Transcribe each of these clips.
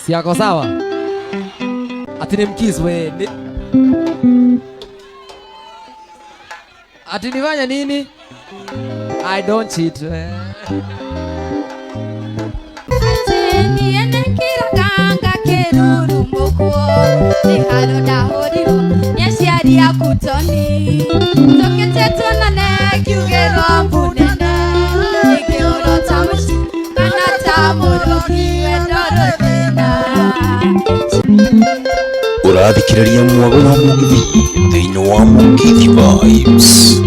Si yako sawa? Ati ni mkizwe ni... Ati nifanya nini? I don't cheat. Niende kiraganga keruru moko ni haro dahoriro nyesiari ya kutoni tokete tonane kiugero mbunene ikioro tamushi kana tamoroki wedoro tena urathikiriria mwago wa mugithi thiini wa Mugithi Vibes.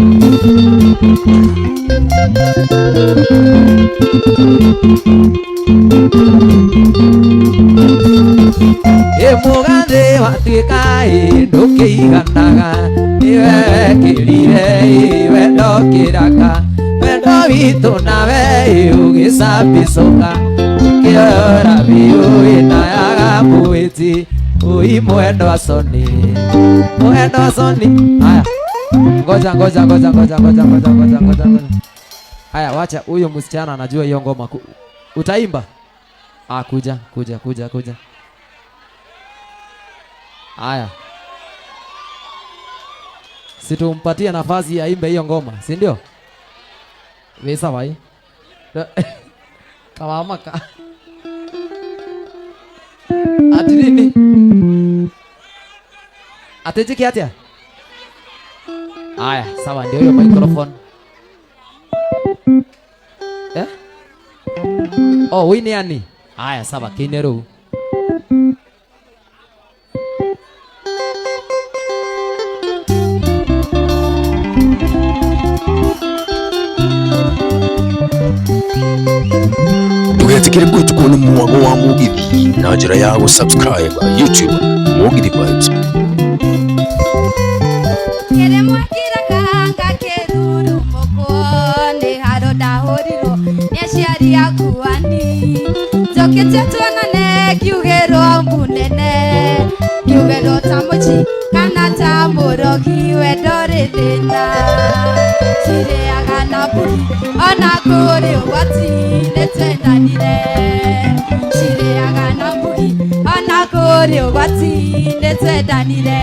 Mugathe watuika ndukiiganaga iwe kirire iwe ndokiraga wendo witu nawe ugicabicuka kiora biu inayaga mwiti ui mwendo soni haya ngoja haya wacha huyo msichana anajua hiyo ngoma utaimba kuja haya situmpatie nafasi aimbe hiyo ngoma si ndio visa vai kawamaka ati nini atejiki atia haya sawa ndio hiyo microphone oh wini yani haya sawa kineru Tugetikire gutukuna mwago wa Mugithi na njira ya gusubscribe YouTube Mugithi Vibes. kere mwakiraganga keruru moko ni haro dahoriro nyesiari ya kuani tokete tonane kiugero mbunene kiugero tamuchi kana tamoroki wedoro tena sire agana buri ona kuri wati netwendanire sire agana buri ona kuri wati netwendanire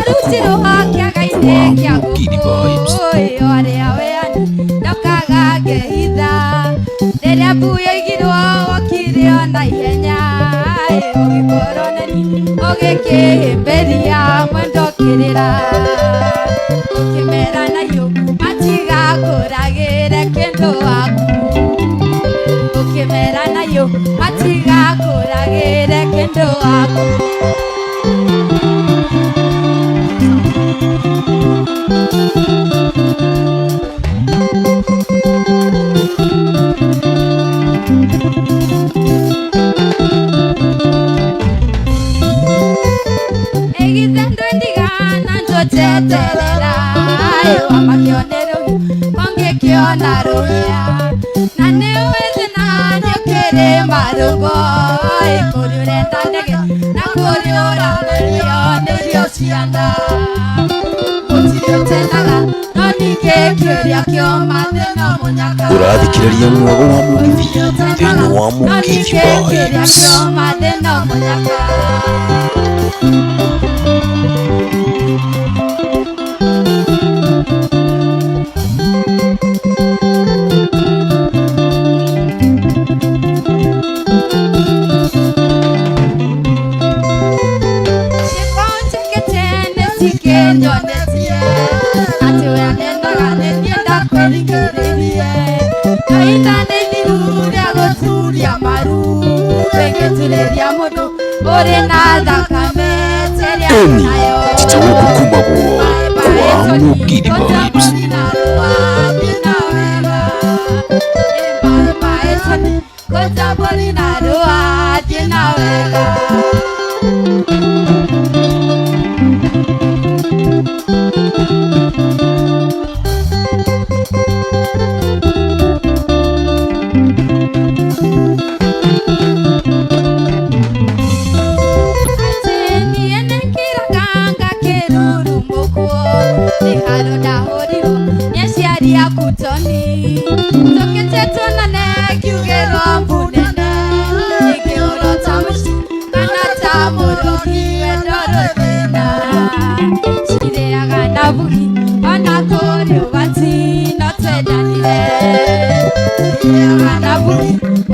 Rutiro hakia gaine kia gukoi ore aweani ndokaga ngehitha rĩrĩa mbuya igirwo wakirio na ihenya ũgĩkoronani ũgĩkĩhĩmbĩria mwendo kĩrĩra ũkĩmera nayo matigakũragĩre kĩndũ waku ũkĩmera nayo matigakũragĩre kĩndũ waku Terera wa makionero konge kiona roya na neweze na nyekere marugo kuriurenda ndege na kuriura nĩrĩo cianda gũtirĩũtenaga no ningĩ kĩũria kĩo mathĩna mũnyaka urathikiriria mwago wa Mugithi thiini wa Mugithi Vibes. mathĩna mũnyaka Nyonetie ati wenendaga nĩndienda kwĩrigĩrĩrie kahinda nĩ ithiru rĩa gũturia maru wĩngĩturĩria mũndũ ũrĩ na thakame terĩa nayo titagũkũkumagwo kwa Mugithi Vibes. Kotabori na rua jina wega na buri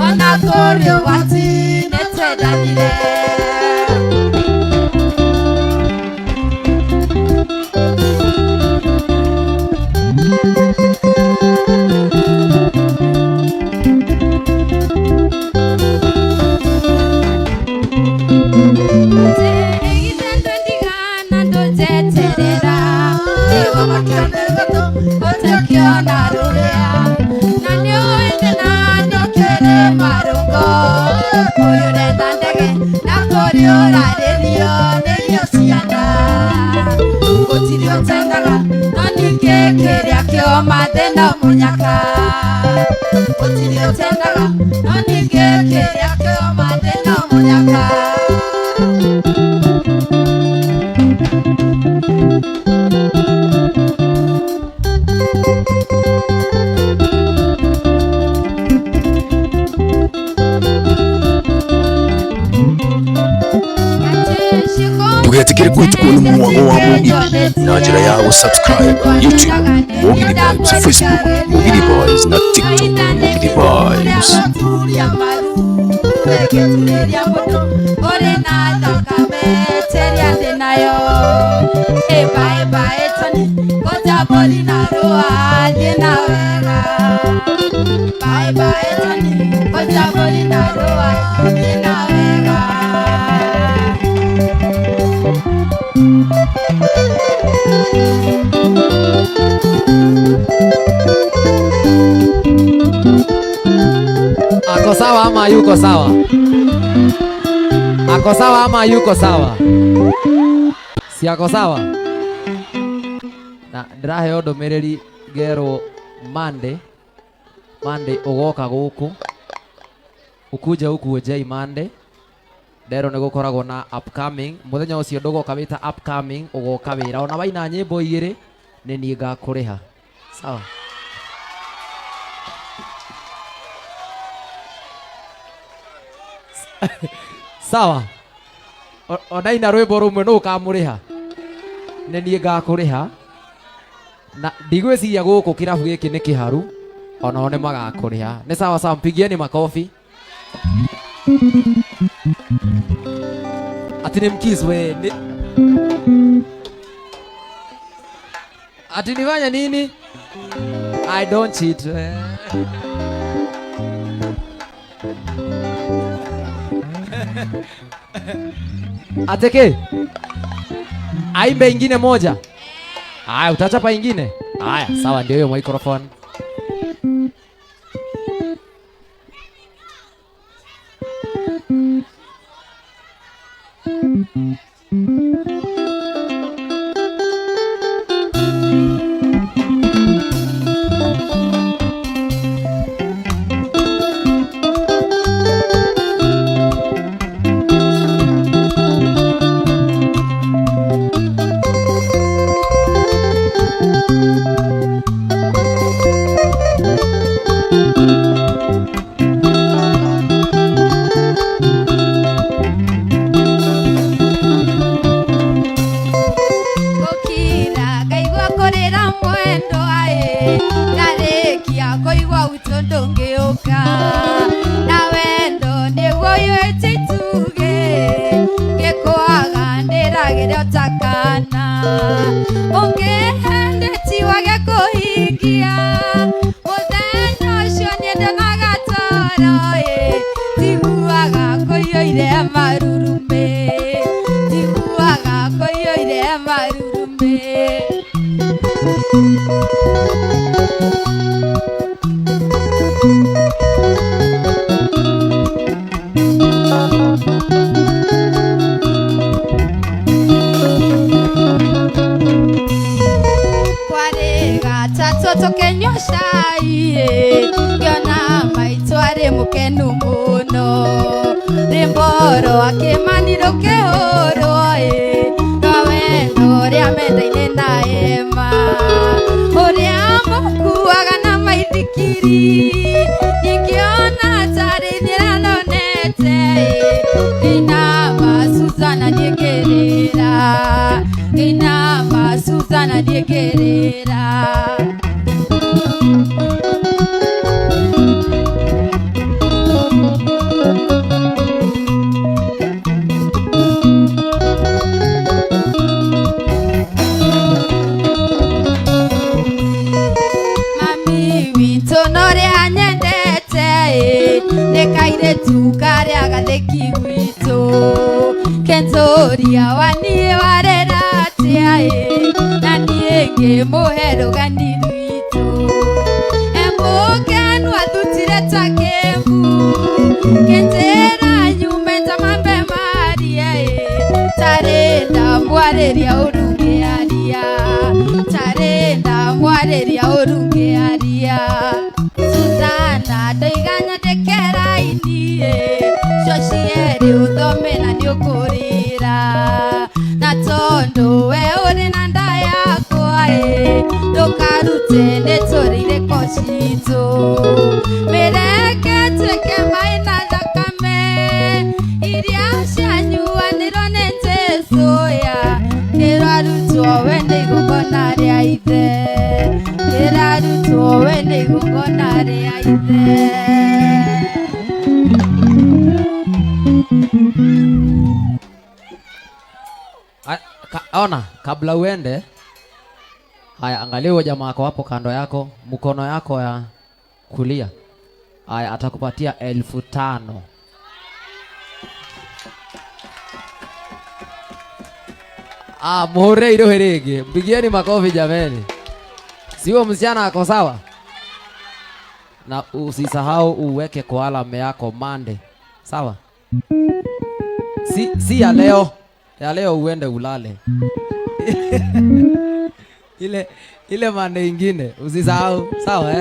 ona kuri wati netedanire Madena munyaka Otirio tendaga Nonige keria keo madena munyaka tugetekere kwitukuna umuwago wa Mugidhi na njira yawo subscribe YouTube Mugidhi Vibes, Facebook Mugidhi Boys na TikTok Mugidhi Vibes. Ako sawa ama yuko sawa? Ako sawa ama yuko sawa? Si ako sawa? Na ndirahe ndumiriri ngero Monday ugoka guku ukuje ukuje Monday ndero nĩ gũkoragwo na upcoming muthenya ũcio ndũgoka wĩta upcoming ugoka wĩra ona waina nyĩmbo igĩrĩ nĩ niĩ ngakũrĩha sawa. Sawa onaina rwĩmbo rũmwe nũ ũkamũrĩha nĩ niĩ ngakũrĩha na ndigwĩciria gũkũ kĩrabu gĩkĩ nĩ kĩharu ona o nĩ magakũrĩha nĩ sawa sawa, mpigieni makofi. Ati ni mkiss we ati nifanya nini? I don't cheat. Ateke aimbe ingine moja. Aya, utachapa ingine? Aya, sawa, ndio hiyo microphone. Aria wani warera tiae nani enge mohero gandiru itu embo kenu adutire takembu kenjera nyume tamambe maria tarenda mwareria urunge aria tarenda mwareria urunge aria Suzana doiganya tekera indie Shoshieri uthomera ni ukurira na tondo we uri na nda yakwa ndukarute niturire koshitu mireke tuike maina thakame iria cianyuanirwo ni Jesu ya kirarutwo we ni igongona ria ithe kirarutwo we ni igongona ria ithe. Ona, kabla uende, haya angalia huyo jamaa wako hapo kando yako, mkono yako ya kulia. Haya atakupatia 5,000. Muhuri hilo herege. Mpigieni makofi jameni. Sio msichana ako sawa? Na usisahau uweke kwa alama yako Monday. Sawa? Si ya leo. Ya leo uende ulale. ile Monday ingine usisahau. Sawa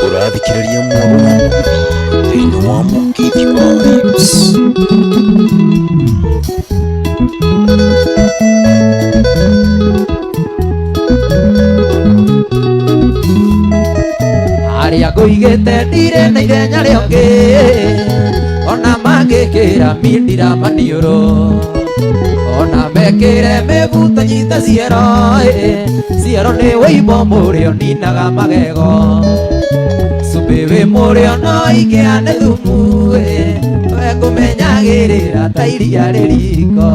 Urathikiriria mwago thĩinĩ wa Mugithi Vibes. Aria ngũigĩte ndire na ithenya rĩonge ona mangĩkĩra mindira maniũrũ ona mekĩre mĩbuto nyita ciero nĩ wĩimbo mũrĩo ninaga magego cumbĩ wĩ mũrĩo no ingĩane thumu we ngũmenyagĩrĩra ta iria rĩriko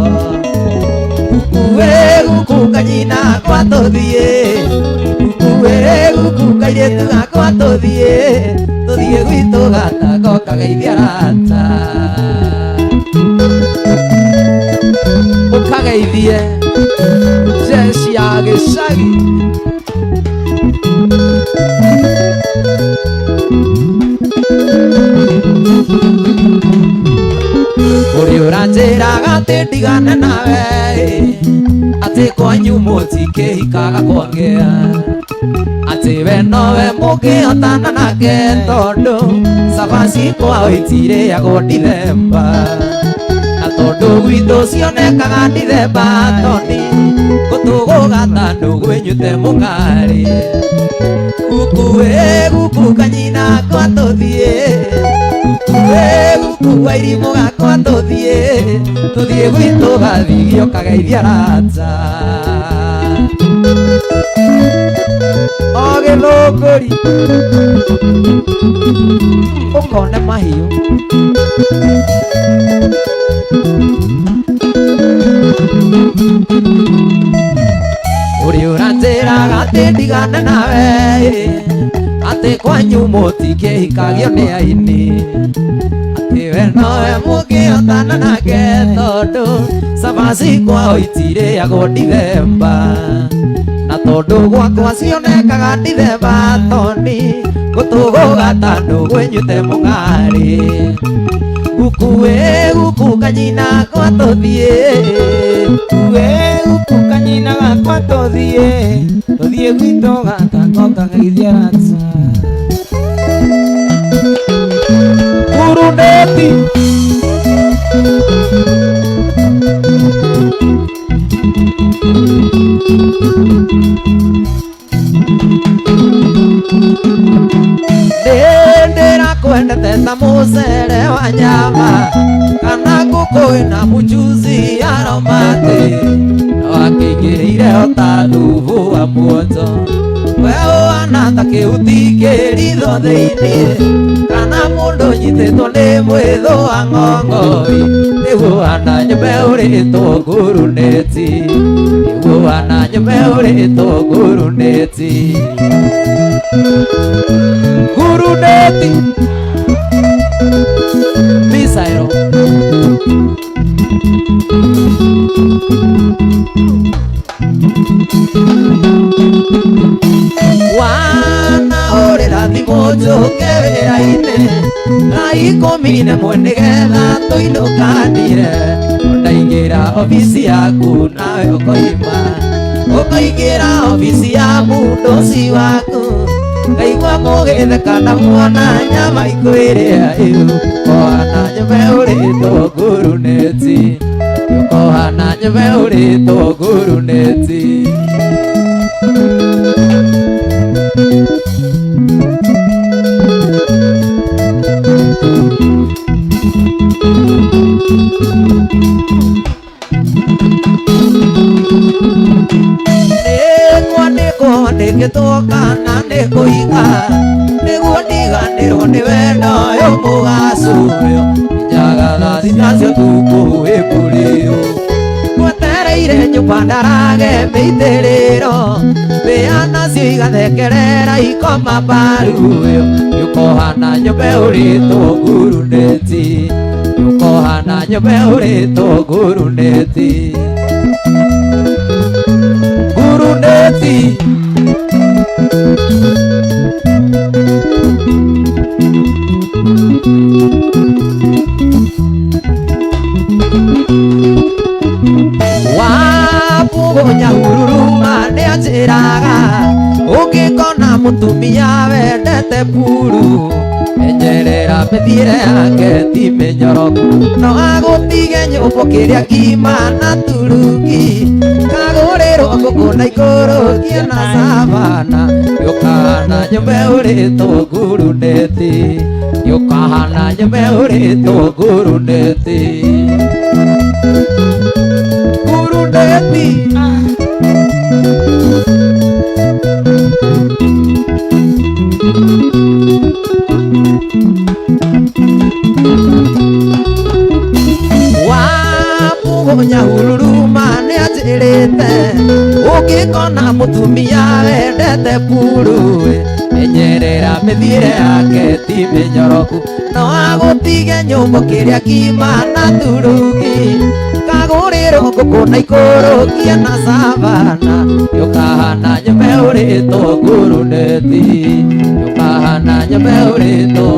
guku we guku kanyina kwa tũthiĩ guku we guku kairĩtu gakwa tũthiĩ gwitũ gatako kageithia rata ũkageithie jeshi ya gĩcagi ũrĩ ũranjĩraga atĩ ndigane nawe atĩ kwanyu mũtikĩhikaga kwongea atĩ we nowe mũngĩhotana nake tondũ cabaci kwao itirĩagwo Ndithemba na tondũ gwitũ cionekaga Ndithemba toni gũtũgũ gatano gwĩnyute mũng'arĩ guku wĩ guku kanyina kwa tũthiĩ guku wĩ guku kwa irimũ gakwa tũthiĩ gwitũ gathigio kageithia rata o gĩthũngũri ũkone mahiũ ũrĩ ũranjĩraga atĩ ndigane nawe atĩ kwanyu mũtikĩhikagio nĩ aini atĩ we nowe mũngĩhotana nake tondũ cabaci kwao itirĩagwo Ndithemba na tondũ gwakwa cionekaga Ndithemba toni gũtũgũ gatano gwĩnyute mũng'arĩ guku wĩ guku kanyina kwa tũthiĩ guku kanyina gakwa tũthiĩ gwitũ gatako kageithia rata Burundeti ndĩndĩra kwendete ta mũcere wa nyama kana ngũkũ ĩna mũchuzi aromati wakĩingĩrĩire ota thubu wa muoto we ũhana ta kĩhuti kĩritho thĩinĩ kana mũndũ nyitĩtwo nĩ mwĩthũ wa ng'ong'oi nĩguo ũhana nyũmba ũrĩtwo nguruneti nĩguo ũhana nyũmba ũrĩtwo nguruneti Guruneti Misairo njoke wĩra-inĩ thaa ikũmi na ĩmwe nĩgetha tũinũkanire ndaingĩra obici yaku nawe ũkoima ũkaingĩra obici ya mũndũci waku ngaigua mũgĩtheka ndamuona nyama ikwĩrĩa ĩu ũkohana nyũmba ũrĩtwo nguruneti ũkohana nyũmba ũrĩtwo nguruneti ndĩgĩtũkana nĩ kũiga nĩguo ndiganĩrwo nĩ wendo ũyũ mũgacu ũyũ njagaga thinacio tukũwĩkũrĩo mwetereire nyũmba ndarage mĩitĩrĩro mbĩa nacio igathekerera ikoma mbaru ũyũ ũkohana nyũmba ũrĩtwo nguruneti ũkohana nyũmba ũrĩtwo nguruneti nguruneti wapugonya hururuma nĩ anjĩraga ũngĩkona mũtumia wendete puru menyerera mĩthiĩre yake ti mĩnyoroku no agũtige nyũmba kĩrĩa ngima na turuki kagũrĩrwo ngũkũ na ikũrũkia na savana yũkahana nyũmba ũrĩtwo nguruneti yũkahana nyũmba ũrĩtwo nguruneti nguruneti wapugonya hururuma nĩ anjĩrĩte ũngĩkona mũtumia wendete puru menyerera mĩthiĩre yake ti mĩnyoroku no agũtige nyũmba kĩrĩa ngima na turugi kagũrĩrwo ngũkũ na ikũrũkia na savana yũkahana nyũmba ũrĩtwo nguruneti yũkahana nyũmba ũrĩtwo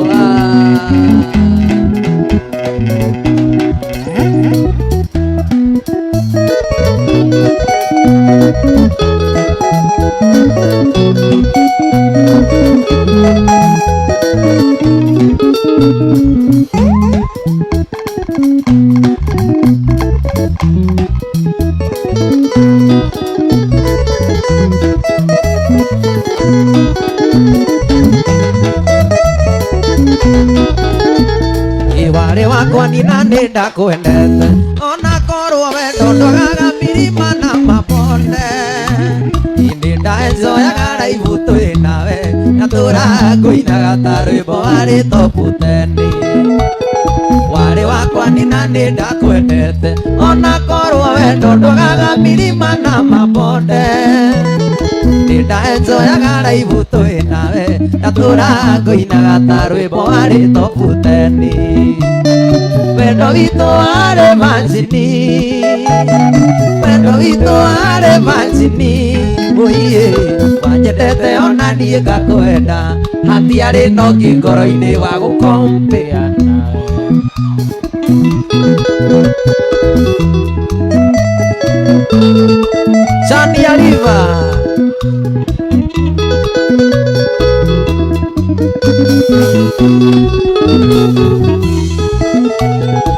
Iware wakwa nina nenda kwendete ona korwo wendo ndwagaga mirima na mabonde indi ndaenjoyaga raibu twĩ nawe na tũrakũinaga ta rwĩmbo warĩtwo puteni ware wakwa nina nenda kwendete ona korwo wendo ndwagaga mirima na mabonde ndaenjoyaga raibu twĩ nawe na tũrakũinaga ta rwĩmbo warĩtwo puteni wendo witũ warĩ manjini wendo witũ warĩ manjini ũiĩ wanjendete ona niĩ ngakwenda hatiarĩ na ũngĩ ngoro-inĩ wa gũkompĩa Chania River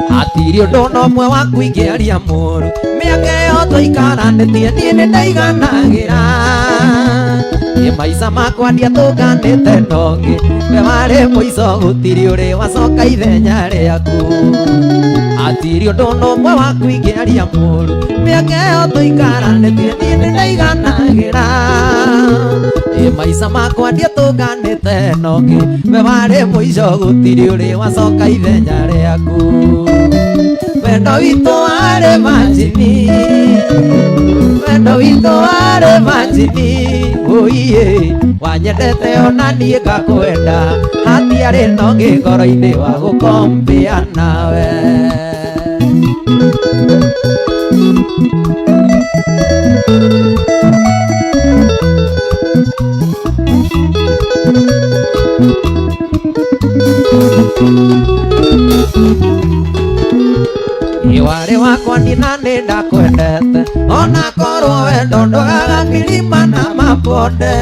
hatirĩ ũndũ na ũmwe wa kũingĩria mũru mĩaka ĩyo tũikaranĩtie niĩ nĩ ndaiganagĩra nĩ maica makwa ndiatũnganĩte ndongĩ we warĩ mũico gũtirĩ ũrĩ wacoka ithenya rĩaku hatirĩ ũndũ na ũmwe wa kũingĩria mũru mĩaka ĩyo tũikaranĩtie niĩ nĩ ndaiganagĩra nĩ maica makwa ndiatũnganĩte ndongĩ we warĩ mũico gũtirĩ ũrĩ wacoka ithenya rĩaku wendo witũ warĩ manjini wendo witũ warĩ manjini ũiĩ wanyendete ona niĩ ngakwenda hatiarĩ na ũngĩ ngoro-inĩ wa gũkompĩa nawe Iware wakwa nina nenda kwendete ona korwo wendo ndũgaga milima na mabonde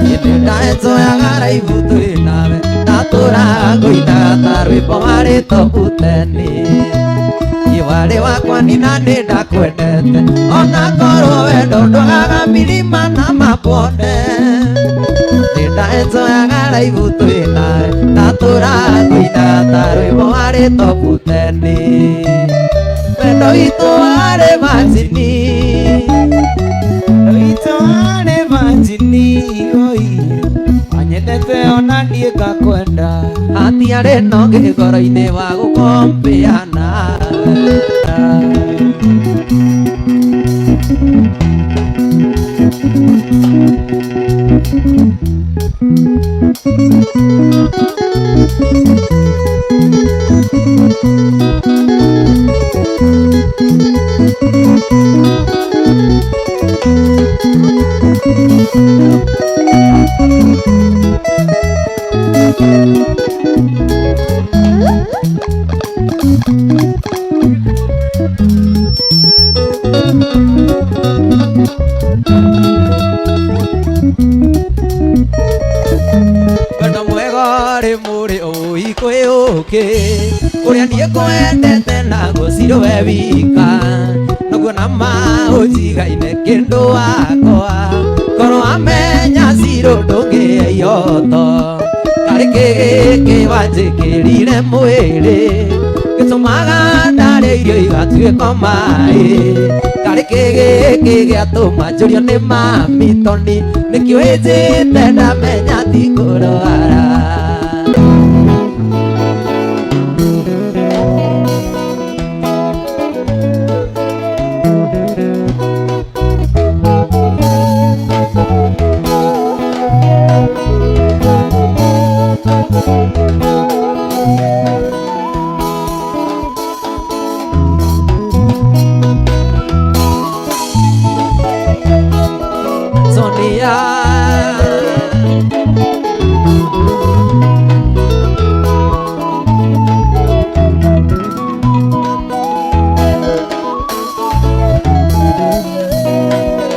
nĩnda enjoyaga raibu twĩ nawe na tũragũinaga ta rwĩmbo warĩtwo uteni Iware wakwa nina nenda kwendete ona korwo wendo ndũgaga milima na mabonde nĩnda enjoyaga raibu twĩ nawe na tũragũinaga ta rwĩmbo warĩtwo uteni Wendo witũ warĩ manjini Wendo witũ warĩ manjini Wanyendete ona niĩ ngakwenda Hatiarĩ nongĩ ngoro-inĩ wa gũkombia nawe Wendo mwega rĩ mũrĩ ũikwĩũkĩ Ũrĩa niĩ kwendete na gũcirĩ we wika Naguo na maũnjigaine kĩndũ wakwa Korwo wamenya cirũ ndũngĩeyoto Karĩ kĩgĩkĩ wanjĩkĩrire mwĩrĩ Gĩtũmaga ndarĩa irio igatuĩka maĩ Karĩ kĩgĩkĩ gĩatũma njũrio nĩ mami toni Nĩkĩo ĩnjĩte ndamenya ti kũrwara Sonia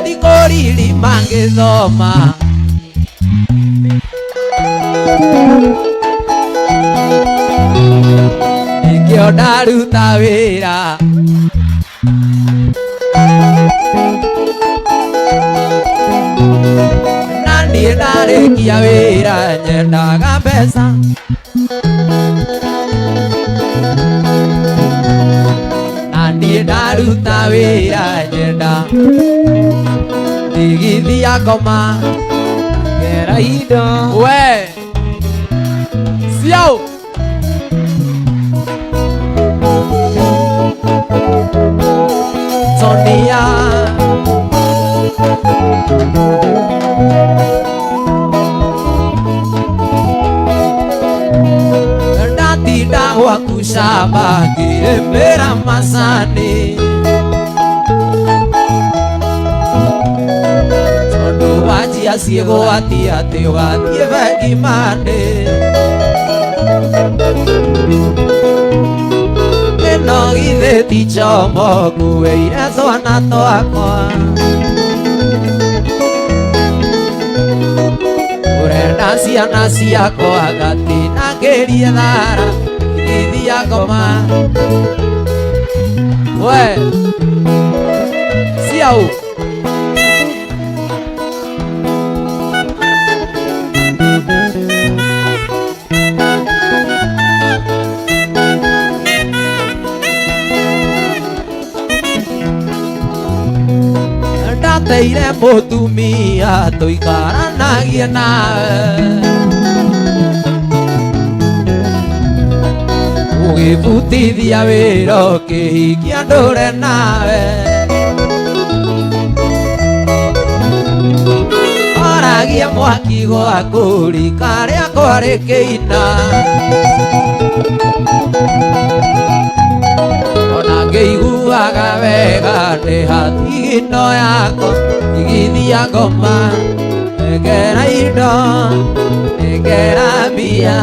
Dikoriri mangĩthoma Nĩkĩo ndaruta wĩra Niĩ ndarĩkia wĩra nyendaga mbeca Na niĩ ndaruta wĩra nyenda ndigithia ngoma ngera indo we ciao Sonia Ndatinda gwaku shamba ngĩrĩmĩra macani Tondũ wanjia ciĩgwo atĩ ũgathiĩ bengi mande Ĩno githĩ ti chomo nguĩire twana twakwa Ũrenda ciana ciakwa gatinangĩrie thara ngĩthia ngoma we ciao Ndateire mũtumia tũikaranagie nawe Ũgĩbutithia wĩra ũkĩhikia ndũre nawe Oragia mwaki gwaku rika rĩakwa rĩkĩina Ona ngĩiguaga wega ndĩ hatigino yakwa igithia ngoma ngera indo ngera mbia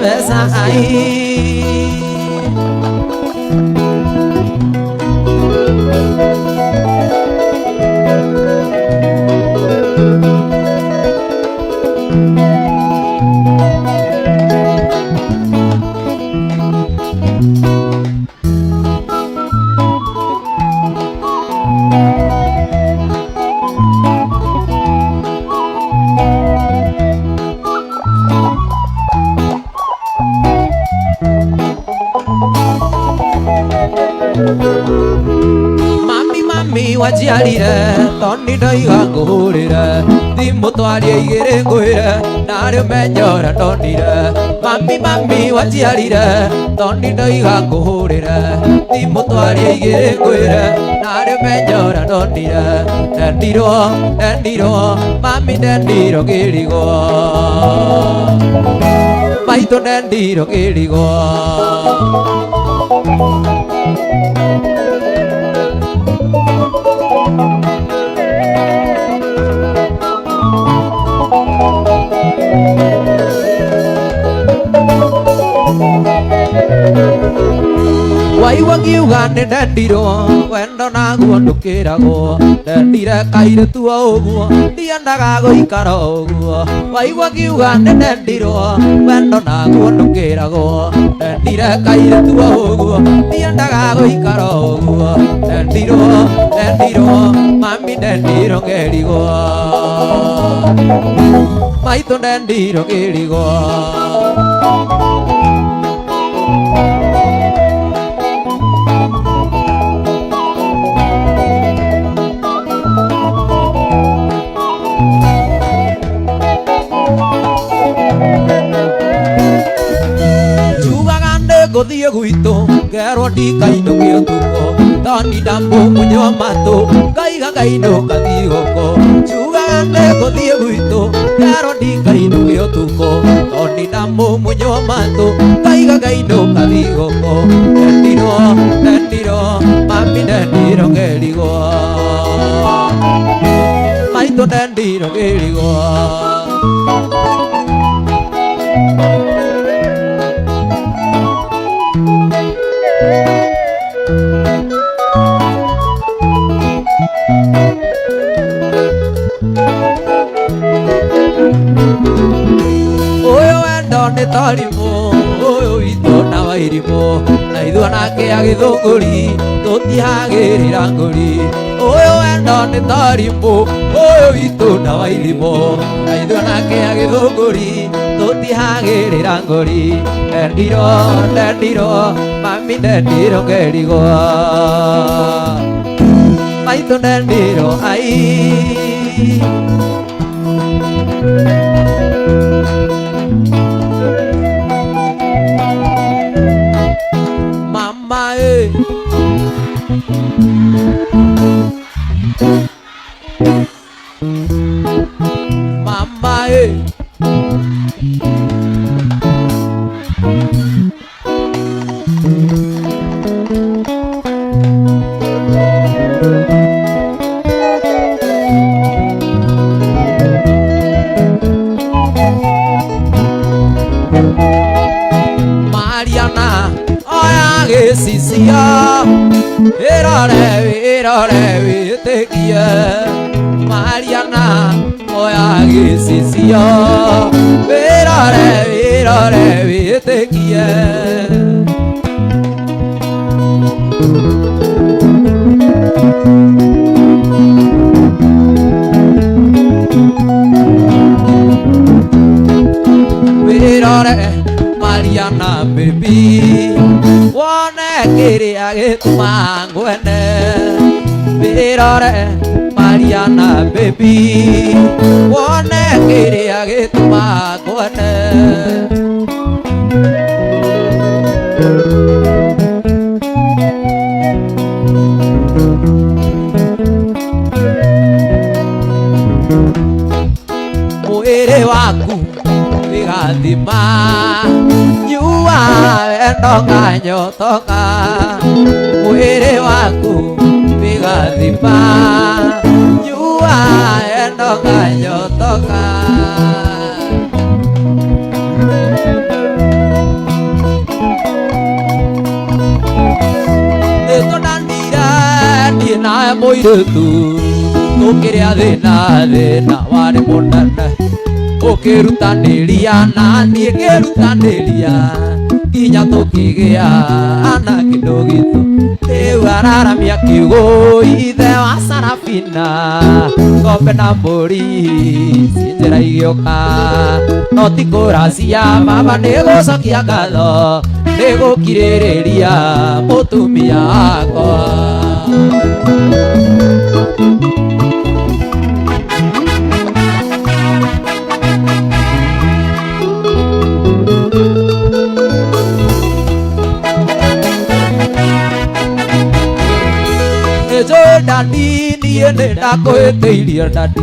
besa ai wajiarire toni ndoiga ngũhũrĩre thimũ twarie igĩrĩ ngwĩre narĩ menyora ndonire mami wajiarire toni ndoiga ngũhũrĩre thimũ twarie igĩrĩ ngwĩre narĩ menyora ndonire ndendirwo mami ndendirwo kĩrigo maitũ ndendirwo kĩrigo waigua ngiuga nĩ ndendirwo wendo naguo ndũkĩragwo ndendire kairĩtu o ũguo ndiendaga gũikara ũguo waigua ngiuga nĩ ndendirwo wendo naguo ndũkĩragwo ndendire kairĩtu o ũguo ndiendaga gũikara ũguo ndendirwo mami ndendirwo kĩrigo maitũ ndendirwo kĩrigo gũthiĩ gwitũ ngerwo ndikainũke ũtukũ toni ndambo mũnyua matũ ngaiga ngainũka thigũkũ njugaga ndĩgũthiĩ gwitũ ngerwo ndikainũke ũtukũ toni ndambo mũnyua matũ ngaiga ngainũka thigũkũ ndendirwo mami ndendirwo kĩrigo maitũ ndendirwo kĩrigo nĩ tarimũ ũyũ witũ na wairimũ na ithuĩ nake agĩthũngũri tũtihagĩrĩra ngũri ũyũ wendo nĩ tarimũ ũyũ witũ na wairimũ na ithuĩ nake agĩthũngũri tũtihagĩrĩra ngũri ndendirwo mami ndendirwo kĩrigo maitũ ndendirwo ai Sisia, irore wĩtĩkie Mariana oya gĩcicio irore wĩtĩkie irore Mariana baby wone kĩrĩa gĩtũma ngwende wirore Mariana baby wone kĩrĩa gĩtũma ngwende mwĩrĩ waku wĩgathima nyua wendo nganyotoka mwĩrĩ waku wĩgathima nyua wendo nganyotoka moiretu tukiria thina wari munene ukirutaniria nanie ngirutaniria nginya tukigia ana kindu gitu riu araramia kiugo ithe wa Sarafina ngombe na mburi cinjira igioka no ti kuracia baba nigucokia ngatho nigukiririria mutumia wakwa Dadi niye nenda kwĩtĩirie dadi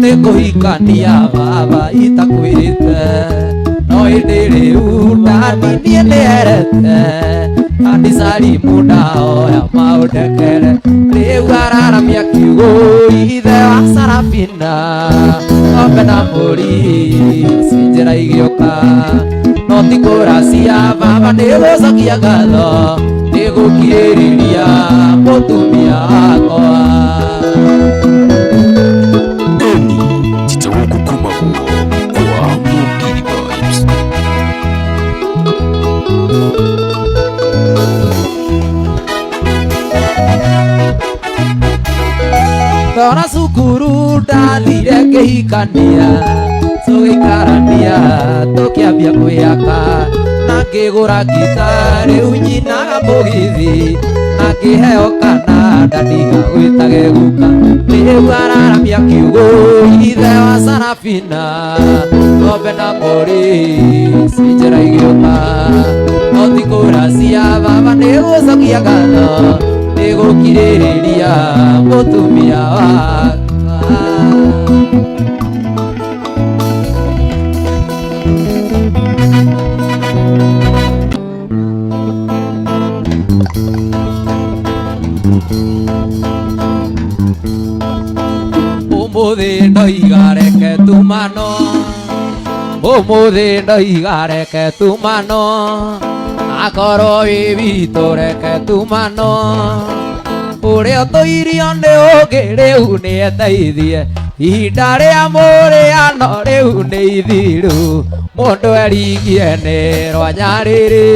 nĩkũhikania baba itakwĩrĩte no hĩndĩ rĩu dadi niĩ nĩerete dadi Salimu ndahoya maũndekere rĩu araramia kiugo ithe wa Sarafina ngombe na mbũri cinjĩra igĩũka no ti kũracia baba nĩgũcokia ngatho nĩgũkirĩrĩria mutumia wakwa Nani titawukukuma huo kwa Mugidi Vibes. Ndona cukuru ndathire ngĩhikania tũgĩikarania tũkĩambia kwĩyaka na ngĩgũra ngita rĩu nyinaga mũgithi na ngĩheo kana dadi gagwĩtage guka rĩu araramia kiugo ithe wa Sarafina ngombe na mbũri cinjĩra igĩũka no ti kũracia baba nĩgũcokia ngatho nĩgũkirĩrĩria mutumia wakwa umuthi ndoiga reke tumano umuthi ndoiga reke tumano akorwo wi witũ reke tumano ũrĩa ũtũirio nĩ ũngĩ rĩu nĩeteithie ihinda rĩa mũrĩano rĩu nĩ ithiru mũndũ erigie nĩ rwa nyarĩrĩ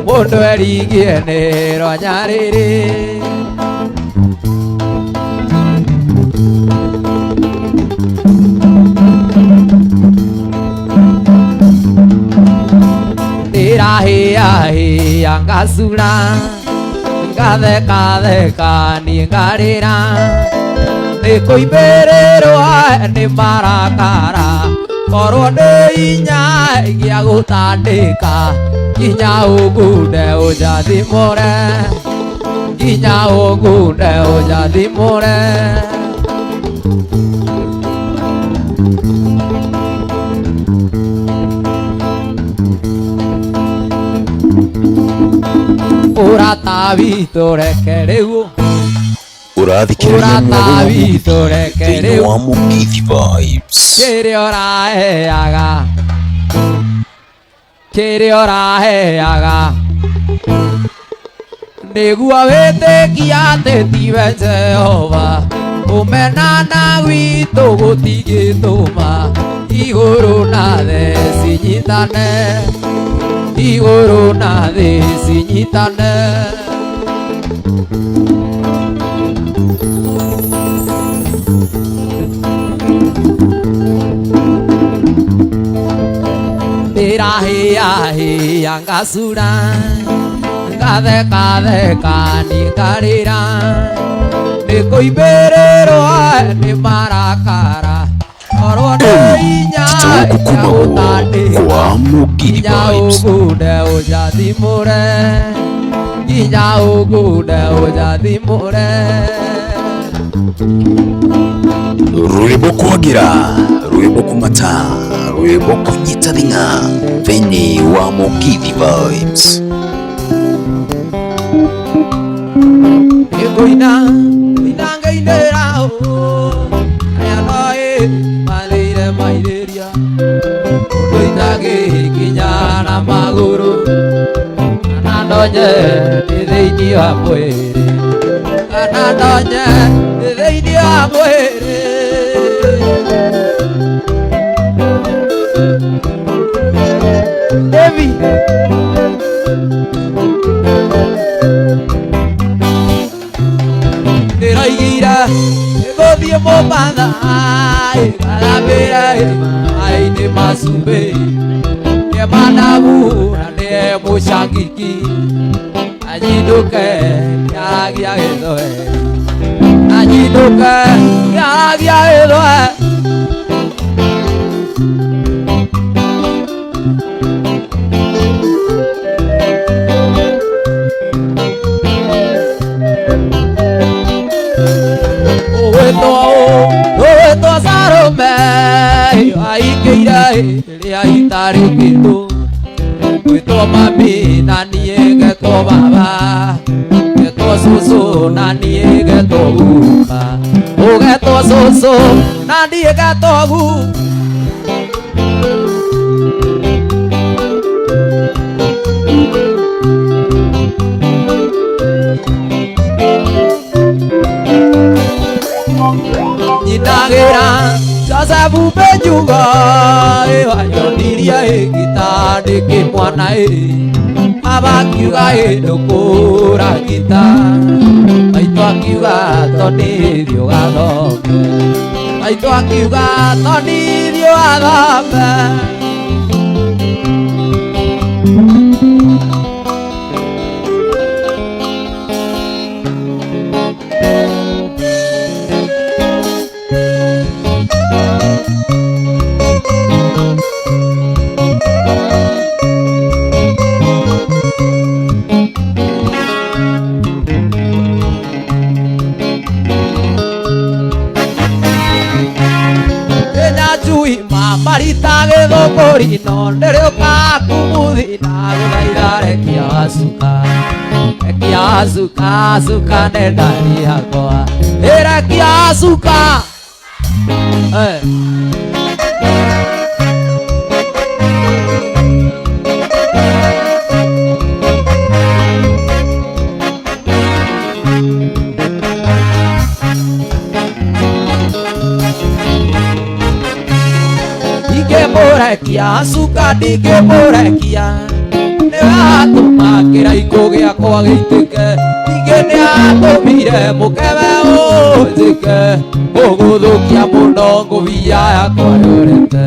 mũndũ erigie nĩ rwa nyarĩrĩ ndĩrahĩahĩa ngacura ngathekatheka niĩ ngarĩra nĩkũimbĩrĩrwo nĩ marakara korwo nĩ hinya gĩa gũtandĩka nginya ũngunde ũnjathimũre nginya ũngunde ũnjathimũre ũrata witũ reke rĩu Ũrathikĩrĩria ũrata witũ reke thĩinĩ rĩu wa Mugidi Vibes. kĩrĩa ũraheaga nĩguo wĩtĩkia atĩ tiwe Jehova ũmenana gwitũ gũtigĩtũma igũrũ na thĩ cinyitane igũrũ na thĩ cinyitane ndĩrahĩahĩa ngacura ngathekatheka niĩ ngarĩra nĩkũimbĩrĩrwo nĩ marakara korwo nĩ hinya gĩa gũtandĩka kwa Mugidi nginya Vibes. ũngunde ũnjathimũre nginya ũngunde ũnjathimũre Rwĩmbo kwagira, rwĩmbo kumata, rwĩmbo kunyita thing'a thĩinĩ wa Mugidi Vibes. Nĩngũina ngainĩra aya noĩ mathĩire maithĩria ũndũ itagĩkinya na magũrũ na ndonye ndĩ thĩinĩ wa mwĩrĩ anadonye thĩinĩ wa mwĩrĩ. Devi ndĩroigire ngũthiĩ Mũmatha ngarambĩre maĩ-inĩ ma cumbĩ nĩ managu na nĩ mũcangiki anyinduke ngĩaragia Gĩthweri anyinduke ngĩaragia Gĩthweri. Ũgwĩtwo Salome aingĩire rĩrĩa itarĩ kĩndũ, gwĩtwo mami na niĩ ngetwo baba, ngetwo cũcũ na niĩ ngetwo guka, ũgetwo cũcũ na niĩ ngetwo guka. Nyinagĩra Joseph Benjugo wayonirie gita ndĩkĩmwana baba akiuga ndũkũra gita, maitũ akiuga Tony thiĩ ũgathome, maitũ akiuga Tony thiĩ ũgathome. Marita gĩthũngũri no ndĩrĩũka kumuthina gũthaitha rekia wacuka, rekia wacuka, cuka nĩ ndari yakwa ĩrekia wacuka. Ndingĩmũrekia cuka ndingĩmũrekia, nĩatũma kĩraikũ gĩakwa gĩitĩke, ningĩ nĩatũmire mũkebe ũnjĩke, ũgũthũkia mũno ngũbia yakwa yũrĩte.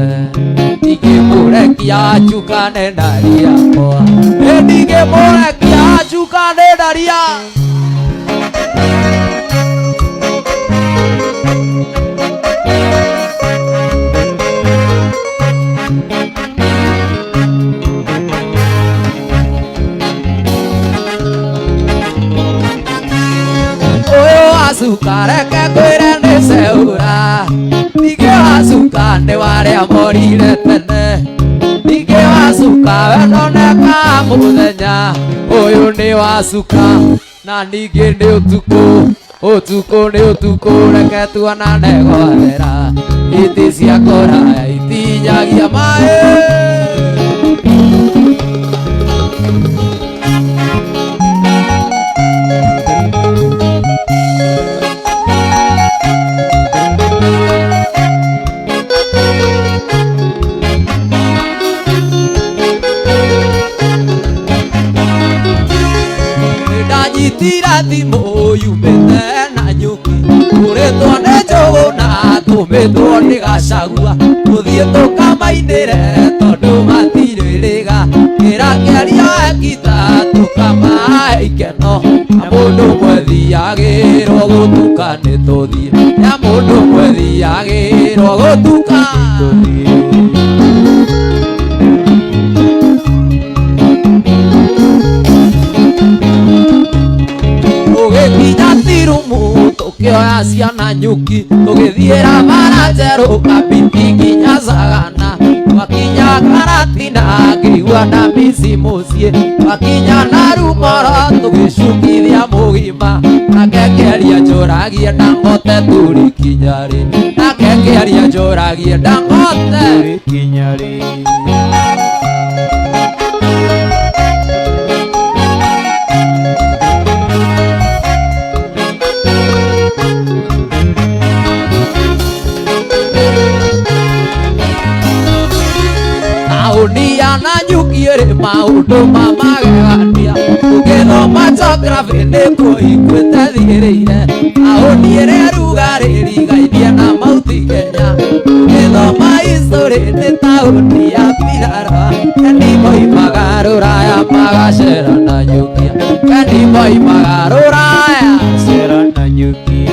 Ndingĩmũrekia cuka nĩ ndari yakwa, ndingĩmũrekia cuka nĩ ndari yakwa. Wacuka reke ngwĩre nĩ Seura, ningĩ wacuka nĩ warĩa morire tene, ningĩ wacuka wenoneka mũthenya, ũyũ nĩ wacuka na ningĩ nĩ ũtukũ, ũtukũ nĩ ũtukũ, reke tuonane gwathera, hĩndĩ cia kũraya itinyagia maĩ. Ndanyitire thimũ yumĩte na nyuki, tũrĩtwo nĩ njũgũ na tũmĩtwo nĩ Gachagua, tũthiĩ tũkamainĩre tondũ matirĩrĩga, kĩrakĩaria Ekita tũkamahe ikeno, na mũndũ ũmwe thiagĩrwo gũtuka nĩ tũthiĩ, na mũndũ ũmwe thiagĩrwo gũtuka nĩ tũthiĩ. Tũgĩkinya Tirumu tũkĩoya ciana nyuki, tũgĩthiĩra bara njerũ Kabiti nginya Sagana, twakinya Karatina ngĩigua ndamici mũciĩ, twakinya Narumoro tũgĩcukithia mũgima, nake ngĩaria njũragie Dangote tũrĩkinya rĩ, nake ngĩaria njũragie Dangote tũrĩkinya rĩ. Aonia na nyukiere maundu mamagegania ukithoma geography nikuiguite thigirire aoniere rugariri gainie na mauti Kenya ukithoma history ni tauni ya Pirara nimoimaga Ruraya magacera na nyukia nimoimaga Ruraya cera na nyukia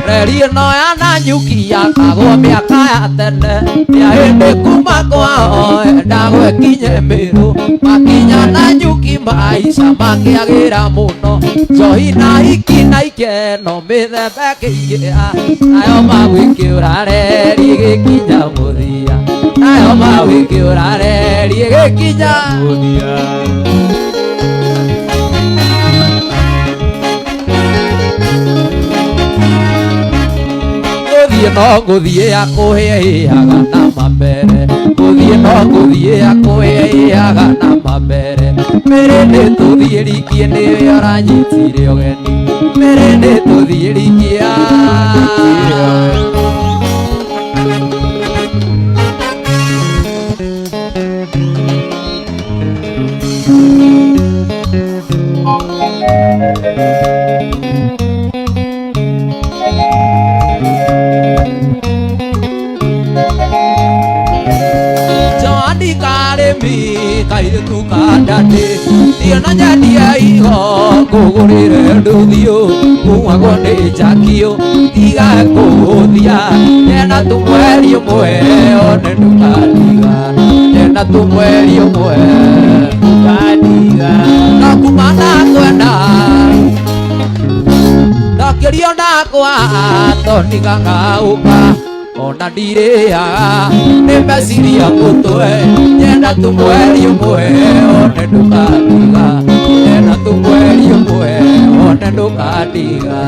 Reri no ya na nyukia kagwo miaka ya tene ya hindi kuma kwao ndagwe kinye miru makinya na nyuki maisha makiagira muno njohi na iki na ikeno mithembe kiingia nayo magwikiura reri gikinya muthia nayo magwikiura reri gikinya muthia no nguthie akuheaga na mambere nguthie no nguthie akuheaga na mambere mere nĩ tũthie rikie nĩwe ũranyitire ũgeni mere nĩ tũthie rikia kaire tukandane diana nyadia iho kugurire nduthio kumagwo ni jakio tiga kuthia nena tumweri umwe one ndukadiga nena tumweri umwe ndukadiga nakumana kwenda ndakirio ndakwa tondigangauka ona ndiriaga nĩ meciria mũtwe nyenda tũmweri ũmwe one ndũkandiga nyenda tũmweri ũmwe one ndũkandiga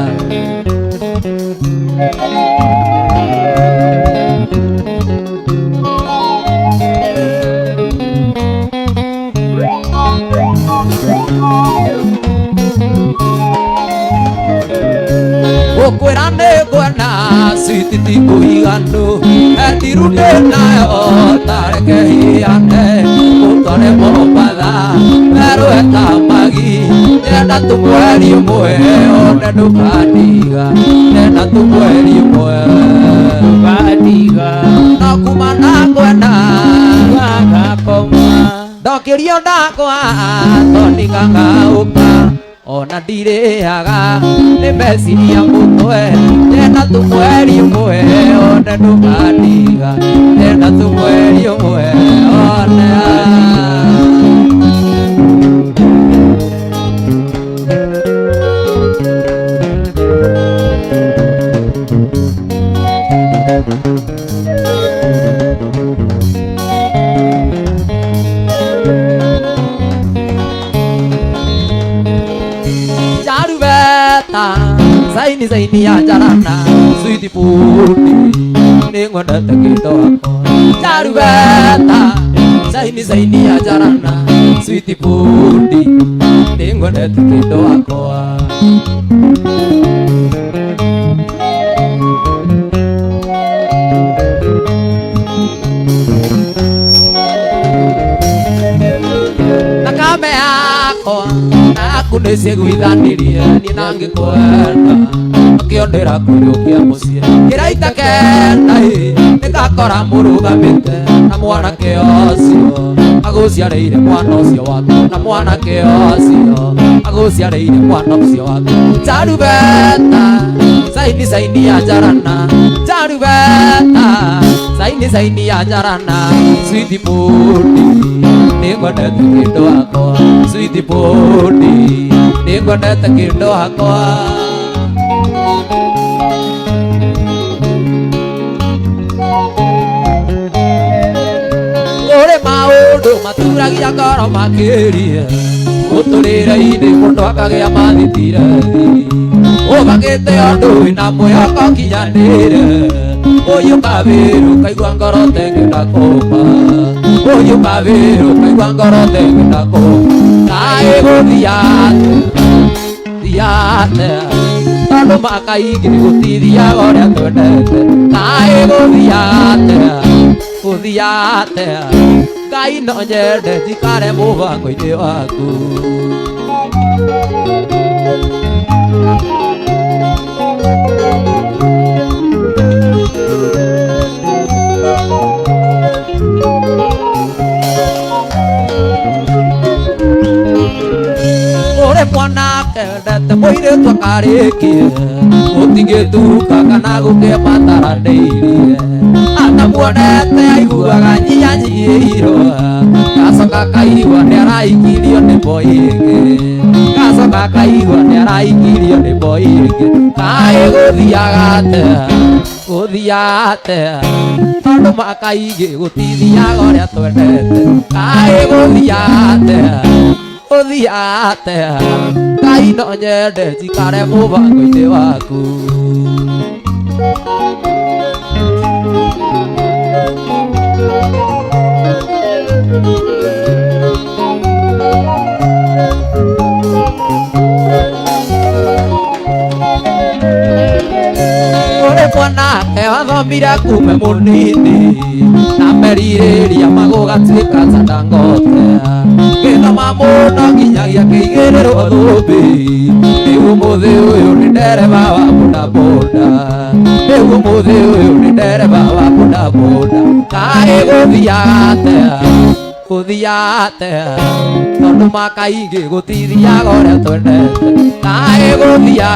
ukwĩra nĩ ngwenda switi ti kũiganu endirunĩ nayo tareke hiane mũtware Mombatha merũeta magi nyenda tũmweri ũmwe one ndũkandiga nyenda tũmweri ũmwe ndũkandiga no kuma na ngwenda ngakoma ndokĩrio ndakwa tondigangauka ona ndirĩaga nĩ meciria mũtwe nyenda tũmweri ũmwe one ndũkandiga nyenda tũmweri ũmwe one zaini ya jarana sweet puti ningwendete kito wako jarubeta zaini ya jarana sweet puti ningwendete kito wako nakame yako nakunese gwithanirie ni nangikwenda kiondera kurukia mucie kiraita kenda nikakora murugamite na mwanake ocio aguciareire mwana ucio waku na mwanake ocio aguciareire mwana ucio waku jarubeta zaini ya jarana jarubeta zaini ya jarana sweet puti ningwendete kindo wako sweet puti ningwendete kindo wako maturagia ngoro makĩria ũtũrĩre-inĩ mũndũ akagĩa mathitirathi ũgagĩte ũndũ wĩna mwĩhoko kinyanĩre ũyũ kabĩrũ kaigua ngoro tengĩenda kũma ũyũ kabĩrũ kaigua ngoro tengĩenda kũma kaĩ gũthiate tondũ makaingĩ gũtithiaga ũrĩa twendete kaĩ gũthiaga atĩa Ngai no nyende njikare mũbango-inĩ waku mwanake ndete mũirĩtu akarĩkie gũtigĩtuka kana gũkĩmataranĩirie atamuonete aiguaga nyianyiirwo gacoka kaigua nĩaraikirio nĩ boĩngĩ gacoka kaigua nĩaraikirio nĩ boĩngĩ kaĩ gũthiaga atĩa tondũ makaingĩ gũtithiaga ũrĩa twendete kaĩ gũthiaga atĩa Ngai no nyende njikare mũbango-inĩ waku mwanake wathomire kume mũnini na merirĩria magũgatuĩka Dangote gĩthoma mũno nginyagia kĩigĩrĩrwo thũmbĩ rĩu ũmũthĩ ũyũ nĩ ndereba wa bodaboda rĩu ũmũthĩ ũyũ nĩ ndereba wa bodaboda kaĩ gũthiaga atĩa tondũ makaingĩ gũtithiaga ũrĩa twendete kaĩ gũthiaga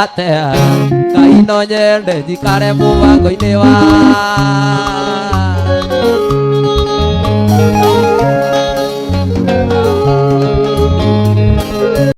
atĩa Ngai no nyende njikare mũbango-inĩ waku